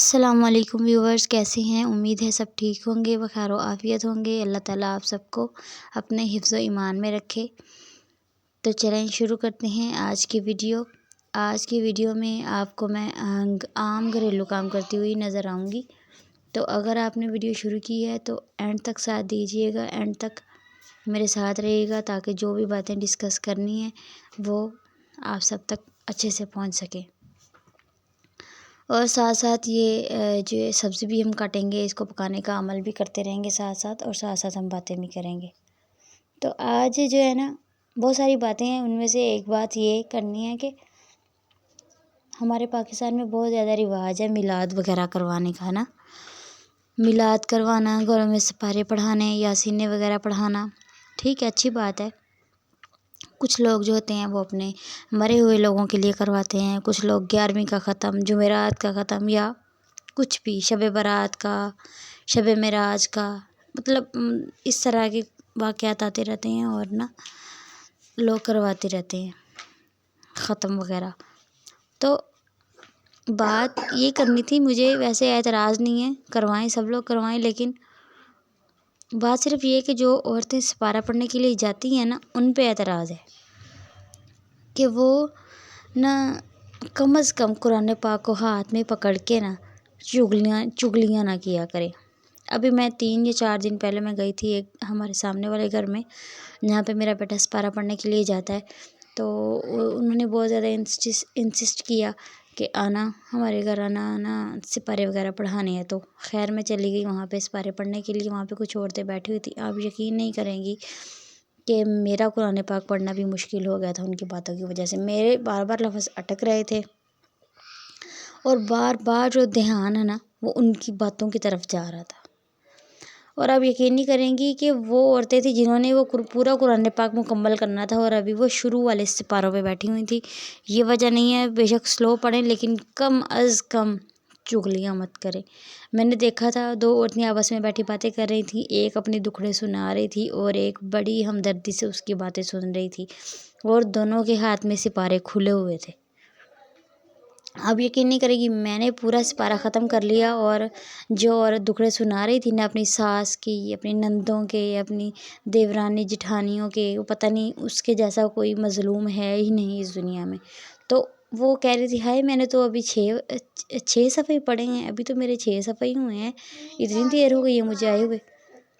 السلام علیکم ویورز، کیسے ہیں؟ امید ہے سب ٹھیک ہوں گے، بخیر و عافیت ہوں گے۔ اللہ تعالیٰ آپ سب کو اپنے حفظ و ایمان میں رکھے۔ تو چلیں شروع کرتے ہیں آج کی ویڈیو میں آپ کو میں عام گھریلو کام کرتی ہوئی نظر آؤں گی۔ تو اگر آپ نے ویڈیو شروع کی ہے تو اینڈ تک ساتھ دیجیے گا، اینڈ تک میرے ساتھ رہیے گا تاکہ جو بھی باتیں ڈسکس کرنی ہیں وہ آپ سب تک اچھے سے پہنچ سکیں۔ اور ساتھ ساتھ یہ جو سبزی بھی ہم کاٹیں گے، اس کو پکانے کا عمل بھی کرتے رہیں گے ساتھ ساتھ ہم باتیں بھی کریں گے۔ تو آج جو ہے نا بہت ساری باتیں ہیں، ان میں سے ایک بات یہ کرنی ہے کہ ہمارے پاکستان میں بہت زیادہ رواج ہے میلاد وغیرہ کروانے کا نا، میلاد کروانا، گھروں میں سپارے پڑھانے، یاسینیں وغیرہ پڑھانا۔ ٹھیک ہے، اچھی بات ہے۔ کچھ لوگ جو ہوتے ہیں وہ اپنے مرے ہوئے لوگوں کے لیے کرواتے ہیں، کچھ لوگ 11ویں کا ختم، جمعرات کا ختم، یا کچھ بھی شب برات کا، شب معراج کا، مطلب اس طرح کے واقعات آتے رہتے ہیں اور نا لوگ کرواتے رہتے ہیں ختم وغیرہ۔ تو بات یہ کرنی تھی، مجھے ویسے اعتراض نہیں ہے، کروائیں، سب لوگ کروائیں، لیکن بات صرف یہ کہ جو عورتیں سپارہ پڑھنے کے لیے جاتی ہیں نا، ان پہ اعتراض ہے کہ وہ نا کم از کم قرآن پاک کو ہاتھ میں پکڑ کے نا چغلیاں نہ کیا کرے۔ ابھی میں 3 یا 4 دن پہلے میں گئی تھی ایک ہمارے سامنے والے گھر میں، جہاں پہ میرا بیٹا سپارہ پڑھنے کے لیے جاتا ہے۔ تو انہوں نے بہت زیادہ انسسٹ کیا کہ آنا ہمارے گھر، آنا سپارے وغیرہ پڑھانے ہیں۔ تو خیر میں چلی گئی وہاں پہ سپارے پڑھنے کے لیے۔ وہاں پہ کچھ عورتیں بیٹھی ہوئی تھیں، آپ یقین نہیں کریں گی کہ میرا قرآن پاک پڑھنا بھی مشکل ہو گیا تھا ان کی باتوں کی وجہ سے۔ میرے بار بار لفظ اٹک رہے تھے اور بار بار جو دھیان ہے نا وہ ان کی باتوں کی طرف جا رہا تھا۔ اور آپ یقین نہیں کریں گی کہ وہ عورتیں تھیں جنہوں نے وہ پورا قرآن پاک مکمل کرنا تھا، اور ابھی وہ شروع والے سپاروں پہ بیٹھی ہوئی تھی۔ یہ وجہ نہیں ہے، بے شک سلو پڑھیں، لیکن کم از کم چغلیاں مت کریں۔ میں نے دیکھا تھا 2 عورتیں آپس میں بیٹھی باتیں کر رہی تھیں، ایک اپنے دکھڑے سنا رہی تھی اور ایک بڑی ہمدردی سے اس کی باتیں سن رہی تھی، اور دونوں کے ہاتھ میں سپارے کھلے ہوئے تھے۔ اب یقین نہیں کرے گی، میں نے پورا سپارہ ختم کر لیا، اور جو عورت دکھڑے سنا رہی تھی نا اپنی ساس کی، اپنی نندوں کے، اپنی دیورانی جٹھانیوں کے، وہ پتہ نہیں اس کے جیسا کوئی مظلوم ہے ہی نہیں اس دنیا میں۔ تو وہ کہہ رہی تھی، ہائے میں نے تو ابھی 6 صفحے پڑھے ہیں، ابھی تو میرے 6 صفحے ہی ہوئے ہیں، اتنی دیر ہو گئی ہے مجھے آئے ہوئے۔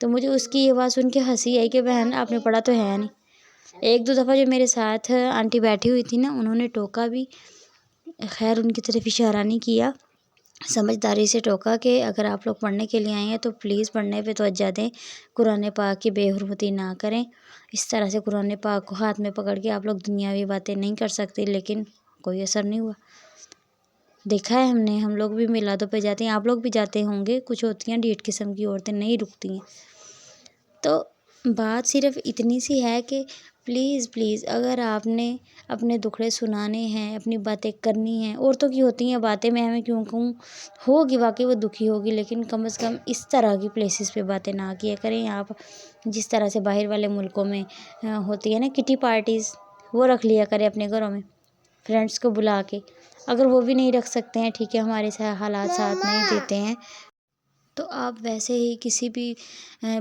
تو مجھے اس کی یہ بات سن کے ہنسی آئی کہ بہن آپ نے پڑھا تو ہے نہیں۔ 1-2 دفعہ جو میرے ساتھ آنٹی بیٹھی ہوئی تھی نا، انہوں نے ٹوکا بھی، خیر ان کی طرف اشارہ نہیں کیا، سمجھداری سے ٹوکا کہ اگر آپ لوگ پڑھنے کے لیے آئے ہیں تو پلیز پڑھنے پہ توجہ دیں، قرآن پاک کی بے حرمتی نہ کریں۔ اس طرح سے قرآن پاک کو ہاتھ میں پکڑ کے آپ لوگ دنیاوی باتیں نہیں کر سکتے، لیکن کوئی اثر نہیں ہوا۔ دیکھا ہے ہم لوگ بھی میلادوں پہ جاتے ہیں، آپ لوگ بھی جاتے ہوں گے، کچھ ہوتی ہیں ڈھیٹ قسم کی عورتیں، نہیں رکتی ہیں۔ تو بات صرف اتنی سی ہے کہ پلیز اگر آپ نے اپنے دکھڑے سنانے ہیں، اپنی باتیں کرنی ہیں، عورتوں کی ہوتی ہیں باتیں، میں ہمیں کیوں کہوں، ہوگی واقعی وہ دکھی ہوگی، لیکن کم از کم اس طرح کی پلیسز پہ باتیں نہ کیا کریں آپ۔ جس طرح سے باہر والے ملکوں میں ہوتی ہے نا کٹی پارٹیز، وہ رکھ لیا کریں اپنے گھروں میں فرینڈس کو بلا کے۔ اگر وہ بھی نہیں رکھ سکتے ہیں، ٹھیک ہے، ہمارے حالات ساتھ نہیں دیتے ہیں، تو آپ ویسے ہی کسی بھی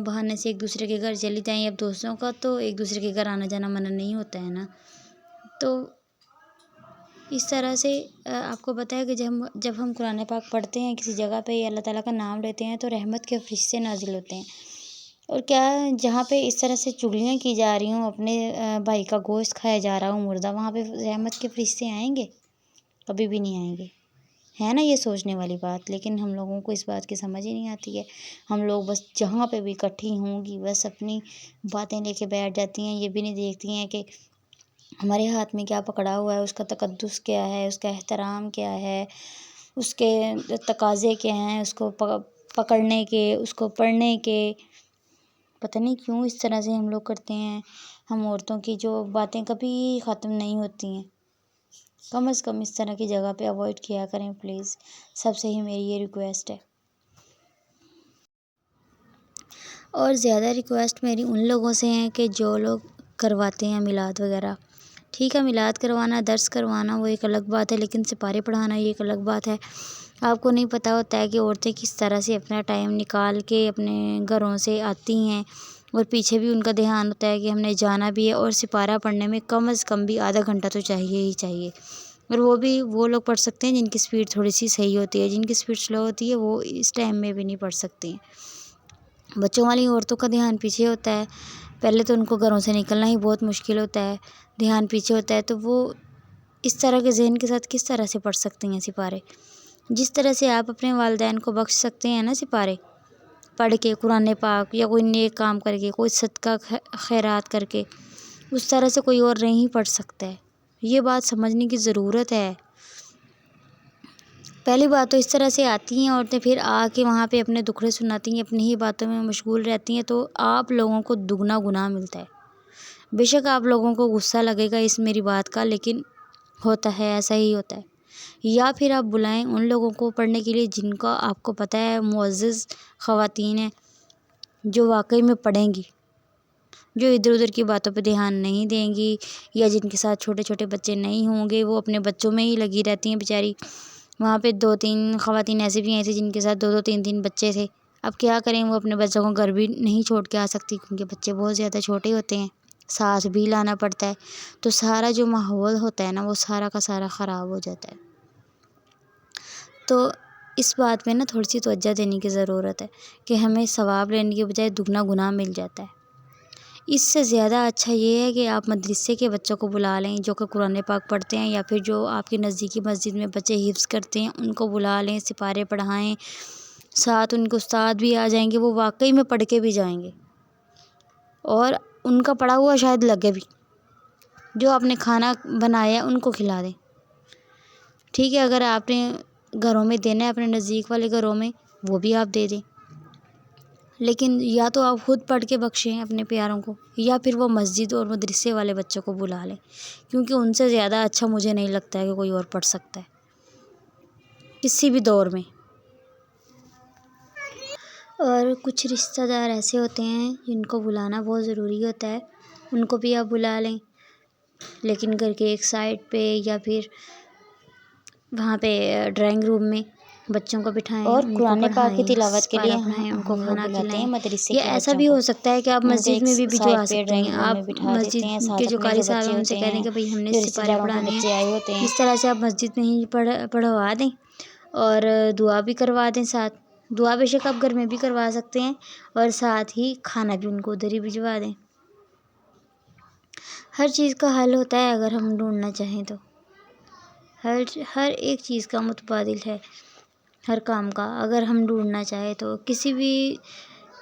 بہانے سے ایک دوسرے کے گھر چلی جائیں۔ اب دوستوں کا تو ایک دوسرے کے گھر آنا جانا منع نہیں ہوتا ہے نا۔ تو اس طرح سے آپ کو پتہ ہے کہ جب ہم قرآن پاک پڑھتے ہیں کسی جگہ پہ یا اللہ تعالیٰ کا نام لیتے ہیں تو رحمت کے فرشتے نازل ہوتے ہیں۔ اور کیا جہاں پہ اس طرح سے چغلیاں کی جا رہی ہوں، اپنے بھائی کا گوشت کھایا جا رہا ہوں مردہ، وہاں پہ رحمت کے فرشتے آئیں گے؟ کبھی بھی نہیں آئیں گے، ہے نا یہ سوچنے والی بات۔ لیکن ہم لوگوں کو اس بات کی سمجھ ہی نہیں آتی ہے۔ ہم لوگ بس جہاں پہ بھی اکٹھی ہوں گی بس اپنی باتیں لے کے بیٹھ جاتی ہیں، یہ بھی نہیں دیکھتی ہیں کہ ہمارے ہاتھ میں کیا پکڑا ہوا ہے، اس کا تقدس کیا ہے، اس کا احترام کیا ہے، اس کے تقاضے کیا ہیں، اس کو پکڑنے کے، اس کو پڑھنے کے۔ پتہ نہیں کیوں اس طرح سے ہم لوگ کرتے ہیں۔ ہم عورتوں کی جو باتیں کبھی ختم نہیں ہوتی ہیں، کم از کم اس طرح کی جگہ پہ اوائڈ کیا کریں پلیز، سب سے ہی میری یہ ریکویسٹ ہے۔ اور زیادہ ریکویسٹ میری ان لوگوں سے ہیں کہ جو لوگ کرواتے ہیں میلاد وغیرہ، ٹھیک ہے، میلاد کروانا، درس کروانا وہ ایک الگ بات ہے، لیکن سپارے پڑھانا یہ ایک الگ بات ہے۔ آپ کو نہیں پتہ ہوتا ہے کہ عورتیں کس طرح سے اپنا ٹائم نکال کے اپنے گھروں سے آتی ہیں، اور پیچھے بھی ان کا دھیان ہوتا ہے کہ ہم نے جانا بھی ہے، اور سپارہ پڑھنے میں کم از کم بھی آدھا گھنٹہ تو چاہیے ہی چاہیے۔ اور وہ بھی وہ لوگ پڑھ سکتے ہیں جن کی سپیڈ تھوڑی سی صحیح ہوتی ہے، جن کی سپیڈ سلو ہوتی ہے وہ اس ٹائم میں بھی نہیں پڑھ سکتے ہیں۔ بچوں والی عورتوں کا دھیان پیچھے ہوتا ہے، پہلے تو ان کو گھروں سے نکلنا ہی بہت مشکل ہوتا ہے، دھیان پیچھے ہوتا ہے، تو وہ اس طرح کے ذہن کے ساتھ کس طرح سے پڑھ سکتی ہیں سپارے؟ جس طرح سے آپ اپنے والدین کو بخش سکتے ہیں نا سپارے پڑھ کے، قرآن پاک، یا کوئی نیک کام کر کے، کوئی صدقہ خیرات کر کے، اس طرح سے کوئی اور نہیں پڑھ سکتا ہے۔ یہ بات سمجھنے کی ضرورت ہے۔ پہلی بات تو اس طرح سے آتی ہیں عورتیں، پھر آ کے وہاں پہ اپنے دکھڑے سناتی ہیں، اپنی ہی باتوں میں مشغول رہتی ہیں، تو آپ لوگوں کو دگنا گناہ ملتا ہے۔ بے شک آپ لوگوں کو غصہ لگے گا اس میری بات کا، لیکن ہوتا ہے، ایسا ہی ہوتا ہے۔ یا پھر آپ بلائیں ان لوگوں کو پڑھنے کے لیے جن کا آپ کو پتہ ہے معزز خواتین ہیں، جو واقعی میں پڑھیں گی، جو ادھر ادھر کی باتوں پہ دھیان نہیں دیں گی، یا جن کے ساتھ چھوٹے چھوٹے بچے نہیں ہوں گے، وہ اپنے بچوں میں ہی لگی رہتی ہیں بیچاری۔ وہاں پہ 2-3 خواتین ایسی بھی ہیں تھیں جن کے ساتھ 2-2 3-3 بچے تھے۔ اب کیا کریں، وہ اپنے بچوں کو گھر بھی نہیں چھوڑ کے آ سکتی کیونکہ بچے بہت زیادہ چھوٹے ہوتے ہیں، ساتھ بھی لانا پڑتا ہے، تو سارا جو ماحول ہوتا ہے نا وہ سارا کا سارا خراب ہو جاتا ہے۔ تو اس بات میں نا تھوڑی سی توجہ دینے کی ضرورت ہے کہ ہمیں ثواب لینے کے بجائے دگنا گناہ مل جاتا ہے۔ اس سے زیادہ اچھا یہ ہے کہ آپ مدرسے کے بچوں کو بلا لیں جو کہ قرآن پاک پڑھتے ہیں، یا پھر جو آپ کی نزدیکی مسجد میں بچے حفظ کرتے ہیں ان کو بلا لیں، سپارے پڑھائیں، ساتھ ان کے استاد بھی آ جائیں گے، وہ واقعی میں پڑھ کے بھی جائیں گے، اور ان کا پڑھا ہوا شاید لگے بھی۔ جو آپ نے کھانا بنایا ان کو کھلا دیں، ٹھیک ہے؟ اگر آپ نے گھروں میں دینا ہے، اپنے نزدیک والے گھروں میں، وہ بھی آپ دے دیں، لیکن یا تو آپ خود پڑھ کے بخشیں اپنے پیاروں کو، یا پھر وہ مسجد اور مدرسے والے بچوں کو بلا لیں، کیونکہ ان سے زیادہ اچھا مجھے نہیں لگتا ہے کہ کوئی اور پڑھ سکتا ہے کسی بھی دور میں۔ اور کچھ رشتہ دار ایسے ہوتے ہیں جن کو بلانا بہت ضروری ہوتا ہے، ان کو بھی آپ بلا لیں، لیکن گھر کے ایک سائڈ پہ یا پھر وہاں پہ ڈرائنگ روم میں بچوں کو بٹھائیں، اور ان کو قرآن پاک کی پڑھائیں، تلاوت کے لیے سپارہ پڑھائیں، ان کو ہم لوگ کھانا بلاتے کھلائیں۔ ہیں مدرسے یا کے ایسا بچوں بھی کو، ہو سکتا ہے کہ آپ ان کو مسجد ایک میں بھی جو آ سائڈ پہ سکتے ہیں، ڈرائنگ روم آپ میں بٹھا دیتے ہیں، مسجد کے ساتھ جو اپنے قاری صاحب بچے ہیں ان سے ہوتے کہہ دیں ہیں، کہ بھائی ہم نے جو رشتہ سپارے داروں کے پڑھانے ہیں، بچے آئے ہوتے ہیں۔ اس طرح سے آپ مسجد میں ہی پڑھوا دیں، اور دعا بھی کروا دیں ساتھ۔ دعا بے شک آپ گھر میں بھی کروا سکتے ہیں، اور ساتھ ہی کھانا بھی ان کو ادھر ہی بھجوا دیں۔ ہر چیز کا حل ہوتا ہے اگر ہم ڈھونڈنا چاہیں تو، ہر ایک چیز کا متبادل ہے، ہر کام کا اگر ہم ڈھونڈنا چاہیں تو۔ کسی بھی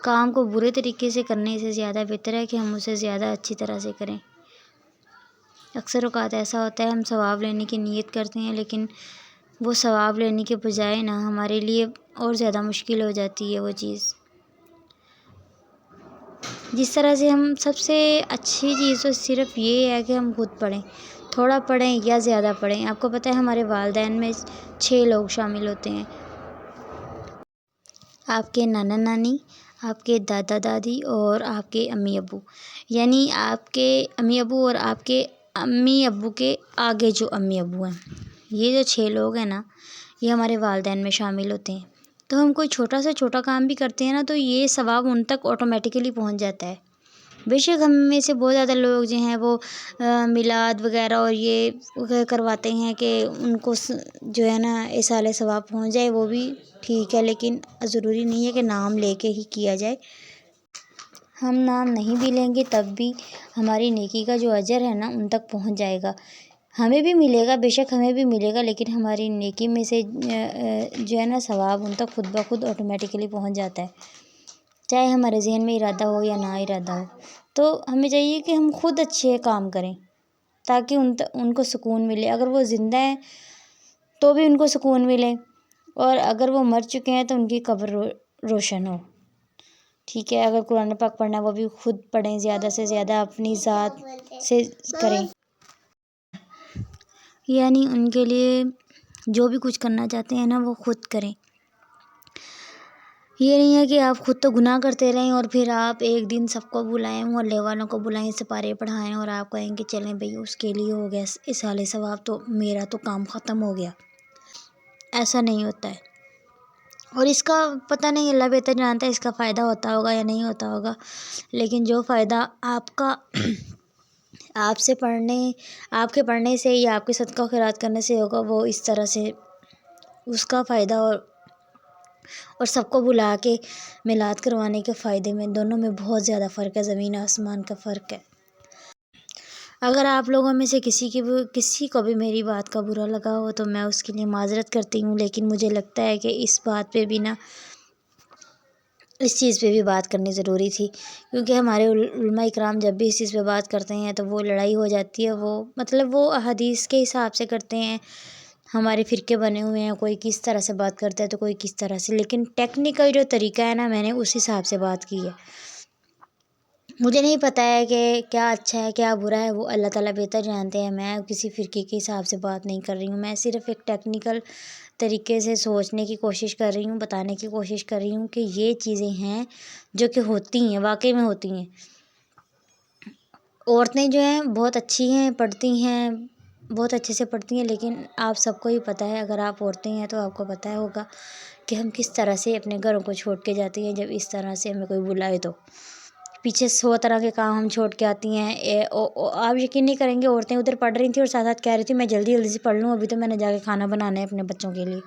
کام کو برے طریقے سے کرنے سے زیادہ بہتر ہے کہ ہم اسے زیادہ اچھی طرح سے کریں۔ اکثر اوقات ایسا ہوتا ہے ہم ثواب لینے کی نیت کرتے ہیں، لیکن وہ ثواب لینے کے بجائے نا ہمارے لیے اور زیادہ مشکل ہو جاتی ہے وہ چیز۔ جس طرح سے ہم سب سے اچھی چیز تو صرف یہ ہے کہ ہم خود پڑھیں، تھوڑا پڑھیں یا زیادہ پڑھیں۔ آپ کو پتہ ہے ہمارے والدین میں 6 لوگ شامل ہوتے ہیں، آپ کے نانا نانی، آپ کے دادا دادی اور آپ کے امی ابو، یعنی آپ کے امی ابو اور آپ کے امی ابو کے آگے جو امی ابو ہیں، یہ جو 6 لوگ ہیں نا یہ ہمارے والدین میں شامل ہوتے ہیں۔ تو ہم کوئی چھوٹا سے چھوٹا کام بھی کرتے ہیں نا تو یہ ثواب ان تک آٹومیٹیکلی پہنچ جاتا ہے۔ بے شک ہم میں سے بہت زیادہ لوگ جو ہیں وہ میلاد وغیرہ اور یہ کرواتے ہیں کہ ان کو جو ہے نا ایصال ثواب پہنچ جائے، وہ بھی ٹھیک ہے، لیکن ضروری نہیں ہے کہ نام لے کے ہی کیا جائے۔ ہم نام نہیں بھی لیں گے تب بھی ہماری نیکی کا جو اجر ہے نا ان تک پہنچ جائے گا، ہمیں بھی ملے گا، بے شک ہمیں بھی ملے گا، لیکن ہماری نیکی میں سے جو ہے نا ثواب ان تک خود بخود آٹومیٹیکلی پہنچ جاتا ہے، چاہے ہمارے ذہن میں ارادہ ہو یا نہ ارادہ ہو۔ تو ہمیں چاہیے کہ ہم خود اچھے کام کریں تاکہ ان کو سکون ملے، اگر وہ زندہ ہیں تو بھی ان کو سکون ملے، اور اگر وہ مر چکے ہیں تو ان کی قبر روشن ہو، ٹھیک ہے؟ اگر قرآن پاک پڑھنا ہے وہ بھی خود پڑھیں، زیادہ سے زیادہ اپنی ذات سے کریں، یعنی ان کے لیے جو بھی کچھ کرنا چاہتے ہیں نا وہ خود کریں۔ یہ نہیں ہے کہ آپ خود تو گناہ کرتے رہیں اور پھر آپ ایک دن سب کو بلائیں، محلے والوں کو بلائیں، سپارے پڑھائیں، اور آپ کہیں کہ چلیں بھئی اس کے لیے ہو گیا ایصال ثواب تو میرا تو کام ختم ہو گیا۔ ایسا نہیں ہوتا ہے، اور اس کا پتہ نہیں، اللہ بہتر جانتا ہے اس کا فائدہ ہوتا ہوگا یا نہیں ہوتا ہوگا، لیکن جو فائدہ آپ کا آپ کے پڑھنے سے یا آپ کے صدقہ و خیرات کرنے سے ہوگا، وہ اس طرح سے اس کا فائدہ اور سب کو بلا کے میلاد کروانے کے فائدے میں دونوں میں بہت زیادہ فرق ہے، زمین آسمان کا فرق ہے۔ اگر آپ لوگوں میں سے کسی کو بھی میری بات کا برا لگا ہو تو میں اس کے لیے معذرت کرتی ہوں، لیکن مجھے لگتا ہے کہ اس بات پہ بھی اس چیز پہ بھی بات کرنی ضروری تھی، کیونکہ ہمارے علماء اکرام جب بھی اس چیز پہ بات کرتے ہیں تو وہ لڑائی ہو جاتی ہے، وہ احادیث کے حساب سے کرتے ہیں۔ ہمارے فرقے بنے ہوئے ہیں، کوئی کس طرح سے بات کرتا ہے تو کوئی کس طرح سے، لیکن ٹیکنیکل جو طریقہ ہے نا، میں نے اس حساب سے بات کی ہے۔ مجھے نہیں پتہ ہے کہ کیا اچھا ہے کیا برا ہے، وہ اللہ تعالیٰ بہتر جانتے ہیں۔ میں کسی فرقے کے حساب سے بات نہیں کر رہی ہوں، میں صرف ایک ٹیکنیکل طریقے سے سوچنے کی کوشش کر رہی ہوں، بتانے کی کوشش کر رہی ہوں کہ یہ چیزیں ہیں جو کہ ہوتی ہیں، واقعی میں ہوتی ہیں۔ عورتیں جو ہیں بہت اچھی ہیں، پڑھتی ہیں، بہت اچھے سے پڑھتی ہیں، لیکن آپ سب کو ہی پتہ ہے، اگر آپ عورتیں ہیں تو آپ کو پتہ ہوگا کہ ہم کس طرح سے اپنے گھروں کو چھوڑ کے جاتی ہیں جب اس طرح سے ہمیں کوئی بلائے تو۔ پیچھے 100 طرح کے کام ہم چھوڑ کے آتی ہیں۔ آپ یقین نہیں کریں گے، عورتیں ادھر پڑھ رہی تھیں اور ساتھ ساتھ کہہ رہی تھی میں جلدی جلدی سے پڑھ لوں، ابھی تو میں نے جا کے کھانا بنانا ہے اپنے بچوں کے لیے،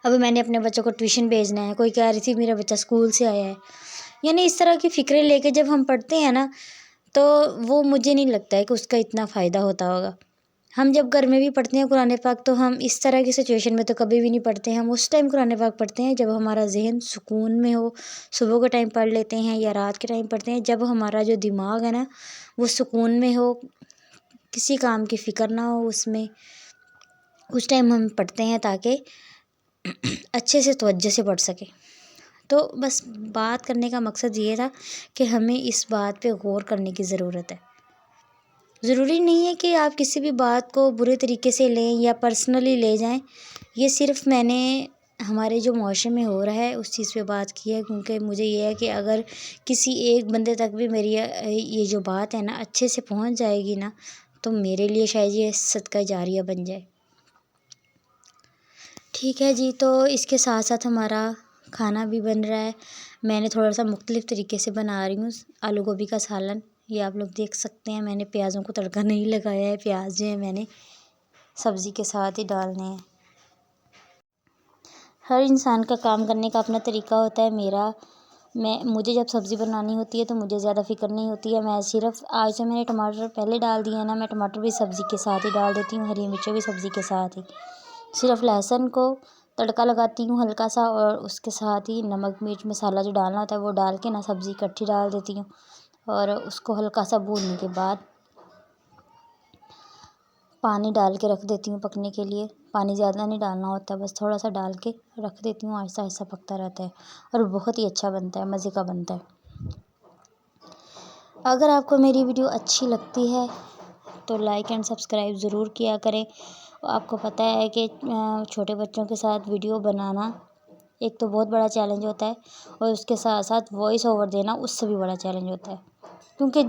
ابھی میں نے اپنے بچوں کو ٹیوشن بھیجنا ہے، کوئی کہہ رہی تھی میرا بچہ اسکول سے آیا ہے۔ یعنی اس طرح کی فکریں لے کے جب ہم پڑھتے ہیں نا، تو وہ مجھے نہیں لگتا ہے کہ اس کا اتنا فائدہ ہوتا ہوگا۔ ہم جب گھر میں بھی پڑھتے ہیں قرآن پاک تو ہم اس طرح کی سچویشن میں تو کبھی بھی نہیں پڑھتے ہیں، ہم اس ٹائم قرآن پاک پڑھتے ہیں جب ہمارا ذہن سکون میں ہو، صبح کے ٹائم پڑھ لیتے ہیں یا رات کے ٹائم پڑھتے ہیں جب ہمارا جو دماغ ہے نا وہ سکون میں ہو، کسی کام کی فکر نہ ہو اس میں، اس ٹائم ہم پڑھتے ہیں تاکہ اچھے سے توجہ سے پڑھ سکیں۔ تو بس بات کرنے کا مقصد یہ تھا کہ ہمیں اس بات پہ غور کرنے کی ضرورت ہے۔ ضروری نہیں ہے کہ آپ کسی بھی بات کو برے طریقے سے لیں یا پرسنلی لے جائیں، یہ صرف میں نے ہمارے جو معاشرے میں ہو رہا ہے اس چیز پہ بات کی ہے، کیونکہ مجھے یہ ہے کہ اگر کسی ایک بندے تک بھی میری یہ جو بات ہے نا اچھے سے پہنچ جائے گی نا، تو میرے لیے شاید یہ صدقہ جاریہ بن جائے۔ ٹھیک ہے جی، تو اس کے ساتھ ساتھ ہمارا کھانا بھی بن رہا ہے۔ میں نے تھوڑا سا مختلف طریقے سے بنا رہی ہوں آلو گوبھی کا سالن، یہ آپ لوگ دیکھ سکتے ہیں۔ میں نے پیازوں کو تڑکا نہیں لگایا ہے، پیاز جو ہے میں نے سبزی کے ساتھ ہی ڈالنے ہیں۔ ہر انسان کا کام کرنے کا اپنا طریقہ ہوتا ہے۔ مجھے جب سبزی بنانی ہوتی ہے تو مجھے زیادہ فکر نہیں ہوتی ہے، میں صرف آج سے میں نے ٹماٹر پہلے ڈال دیے ہیں نا، میں ٹماٹر بھی سبزی کے ساتھ ہی ڈال دیتی ہوں، ہری مرچیں بھی سبزی کے ساتھ ہی، صرف لہسن کو تڑکا لگاتی ہوں ہلکا سا، اور اس کے ساتھ ہی نمک مرچ مسالہ جو ڈالنا ہوتا ہے وہ ڈال کے نا سبزی اکٹھی ڈال دیتی ہوں، اور اس کو ہلکا سا بھوننے کے بعد پانی ڈال کے رکھ دیتی ہوں پکنے کے لیے۔ پانی زیادہ نہیں ڈالنا ہوتا، بس تھوڑا سا ڈال کے رکھ دیتی ہوں، آہستہ آہستہ پکتا رہتا ہے اور بہت ہی اچھا بنتا ہے، مزے کا بنتا ہے۔ اگر آپ کو میری ویڈیو اچھی لگتی ہے تو لائک اینڈ سبسکرائب ضرور کیا کریں۔ آپ کو پتہ ہے کہ چھوٹے بچوں کے ساتھ ویڈیو بنانا ایک تو بہت بڑا چیلنج ہوتا ہے، اور اس کے ساتھ ساتھ وائس اوور دینا اس سے بھی بڑا چیلنج ہوتا ہے، کیونکہ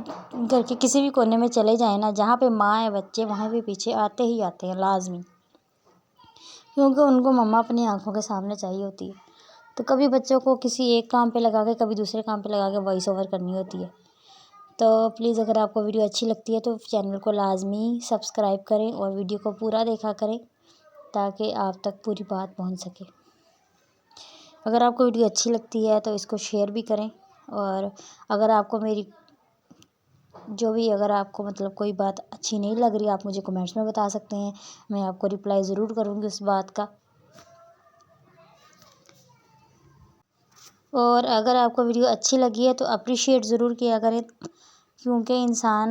گھر کے کسی بھی کونے میں چلے جائیں نا، جہاں پہ ماں ہے بچے وہاں پہ پیچھے آتے ہی آتے ہیں لازمی، کیونکہ ان کو مما اپنی آنکھوں کے سامنے چاہیے ہوتی ہے۔ تو کبھی بچوں کو کسی ایک کام پہ لگا کے کبھی دوسرے کام پہ لگا کے وائس اوور کرنی ہوتی ہے۔ تو پلیز اگر آپ کو ویڈیو اچھی لگتی ہے تو چینل کو لازمی سبسکرائب کریں اور ویڈیو کو پورا دیکھا کریں تاکہ آپ تک پوری بات پہنچ سکے۔ اگر آپ کو ویڈیو اچھی لگتی ہے تو اس کو شیئر بھی کریں، اور اگر آپ کو اگر آپ کو مطلب کوئی بات اچھی نہیں لگ رہی، آپ مجھے کمنٹس میں بتا سکتے ہیں، میں آپ کو رپلائی ضرور کروں گی اس بات کا۔ اور اگر آپ کو ویڈیو اچھی لگی ہے تو اپریشیٹ ضرور کیا کریں، کیونکہ انسان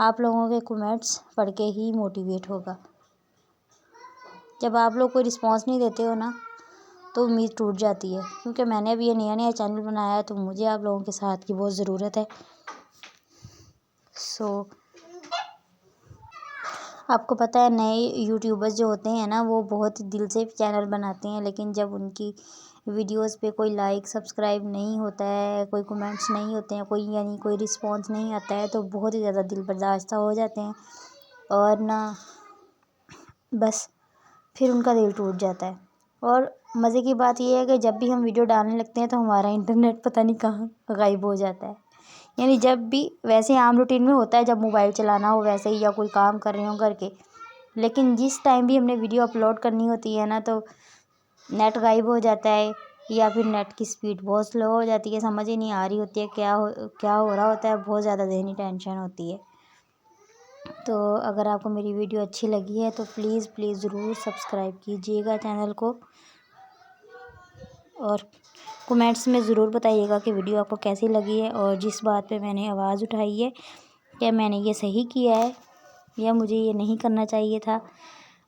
آپ لوگوں کے کمنٹس پڑھ کے ہی موٹیویٹ ہوگا۔ جب آپ لوگ کوئی رسپانس نہیں دیتے ہو نا تو امید ٹوٹ جاتی ہے، کیونکہ میں نے ابھی یہ نیا چینل بنایا ہے تو مجھے آپ لوگوں کے ساتھ کی بہت ضرورت ہے۔ آپ کو پتہ ہے نئے یوٹیوبرز جو ہوتے ہیں نا وہ بہت دل سے چینل بناتے ہیں، لیکن جب ان کی ویڈیوز پہ کوئی لائک سبسکرائب نہیں ہوتا ہے، کوئی کمنٹس نہیں ہوتے ہیں، کوئی رسپانس نہیں آتا ہے تو بہت ہی زیادہ دل برداشتہ ہو جاتے ہیں، اور نہ بس پھر ان کا دل ٹوٹ جاتا ہے۔ اور مزے کی بات یہ ہے کہ جب بھی ہم ویڈیو ڈالنے لگتے ہیں تو ہمارا انٹرنیٹ پتہ نہیں کہاں غائب ہو جاتا ہے۔ یعنی جب بھی ویسے عام روٹین میں ہوتا ہے جب موبائل چلانا ہو ویسے ہی، یا کوئی کام کر رہے ہوں گھر کے، لیکن جس ٹائم بھی ہم نے ویڈیو اپلوڈ کرنی ہوتی ہے نا تو نیٹ غائب ہو جاتا ہے، یا پھر نیٹ کی سپیڈ بہت سلو ہو جاتی ہے، سمجھ ہی نہیں آ رہی ہوتی ہے کیا ہو رہا ہوتا ہے، بہت زیادہ ذہنی ٹینشن ہوتی ہے۔ تو اگر آپ کو میری ویڈیو اچھی لگی ہے تو پلیز ضرور سبسکرائب کیجیے گا چینل کو، اور کمنٹس میں ضرور بتائیے گا کہ ویڈیو آپ کو کیسی لگی ہے، اور جس بات پہ میں نے آواز اٹھائی ہے کیا میں نے یہ صحیح کیا ہے یا مجھے یہ نہیں کرنا چاہیے تھا۔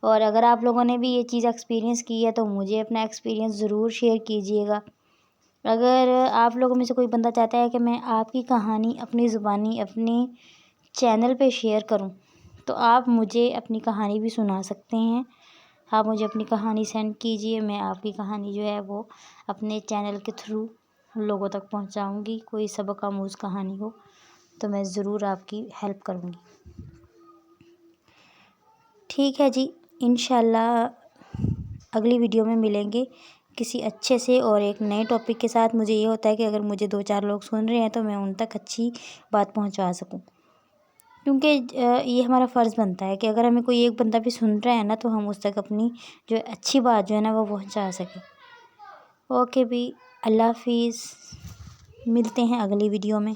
اور اگر آپ لوگوں نے بھی یہ چیز ایکسپیرینس کی ہے تو مجھے اپنا ایکسپیرینس ضرور شیئر کیجیے گا۔ اگر آپ لوگوں میں سے کوئی بندہ چاہتا ہے کہ میں آپ کی کہانی اپنی زبانی اپنی چینل پہ شیئر کروں تو آپ مجھے اپنی کہانی بھی سنا سکتے ہیں۔ آپ مجھے اپنی کہانی سینڈ کیجیے، میں آپ کی کہانی جو ہے وہ اپنے چینل کے تھرو لوگوں تک پہنچاؤں گی۔ کوئی سبق آموز کہانی ہو تو میں ضرور آپ کی ہیلپ کروں گی۔ ٹھیک ہے جی، انشاءاللہ اگلی ویڈیو میں ملیں گے کسی اچھے سے اور ایک نئے ٹاپک کے ساتھ۔ مجھے یہ ہوتا ہے کہ اگر مجھے 2-4 لوگ سن رہے ہیں تو میں ان تک اچھی بات پہنچا سکوں، کیونکہ یہ ہمارا فرض بنتا ہے کہ اگر ہمیں کوئی ایک بندہ بھی سن رہا ہے نا تو ہم اس تک اپنی جو اچھی بات جو ہے نا وہ پہنچا سکیں۔ اوکے بھی، اللہ حافظ، ملتے ہیں اگلی ویڈیو میں۔